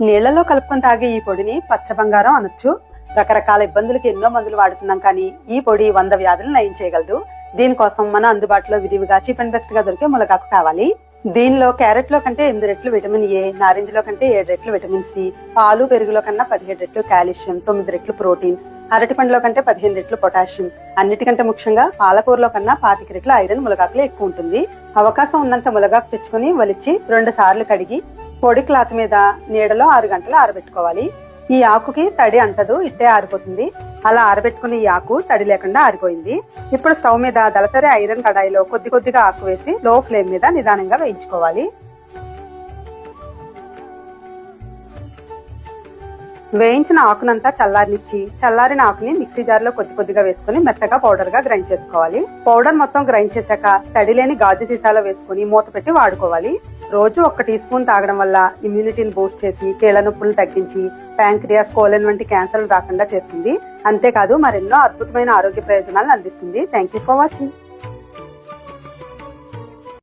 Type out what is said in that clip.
నీళ్లలో కలుపుకొని తాగే ఈ పొడిని పచ్చ బంగారం అనొచ్చు. రకరకాల ఇబ్బందులకి ఎన్నో మందులు వాడుతున్నాం, కానీ ఈ పొడి 100 వ్యాధులు నయం చేయగలదు. దీనికోసం మన అందుబాటులో విరివిగా చీప్ అండ్ బెస్ట్ గా దొరికే ములగాకు కావాలి. దీనిలో క్యారెట్ లో కంటే 8 రెట్లు విటమిన్ ఏ, నారింజలో కంటే 7 రెట్లు విటమిన్ సి, పాలు పెరుగులో కన్నా 17 రెట్లు కాల్షియం, 9 రెట్లు ప్రోటీన్, అరటి పండులో కంటే 15 రెట్లు పొటాషియం, అన్నిటికంటే ముఖ్యంగా పాలకూరలో కన్నా 25 రెట్ల ఐరన్ ములగాకులో ఎక్కువ ఉంటుంది. అవకాశం ఉన్నంత ములగాకు తెచ్చుకుని వలిచి 2 సార్లు కడిగి పొడి క్లాత్ మీద నీడలో 6 గంటలు ఆరబెట్టుకోవాలి. ఈ ఆకుకి తడి అంటదు, ఇట్టే ఆరిపోతుంది. అలా ఆరబెట్టుకుని ఈ ఆకు తడి లేకుండా ఆరిపోయింది. ఇప్పుడు స్టవ్ మీద దళసరి ఐరన్ కడాయిలో కొద్ది కొద్దిగా ఆకు వేసి లో ఫ్లేమ్ మీద నిదానంగా వేయించుకోవాలి. వేయించిన ఆకునంతా చల్లారనిచ్చి చల్లారిన ఆకుని మిక్సీ జార్ లో కొద్ది కొద్దిగా వేసుకుని మెత్తగా పౌడర్ గా గ్రైండ్ చేసుకోవాలి. పౌడర్ మొత్తం గ్రైండ్ చేశాక తడి లేని గాజు సీసాలో వేసుకుని మూత పెట్టి వాడుకోవాలి. రోజు 1 టీ స్పూన్ తాగడం వల్ల ఇమ్యూనిటీని బూస్ట్ చేసి కీళ్ల నొప్పులు తగ్గించి ప్యాంక్రియాస్, కోలన్ వంటి క్యాన్సర్లు రాకుండా చేస్తుంది. అంతేకాదు మరెన్నో అద్భుతమైన ఆరోగ్య ప్రయోజనాలను అందిస్తుంది. Thank you for watching.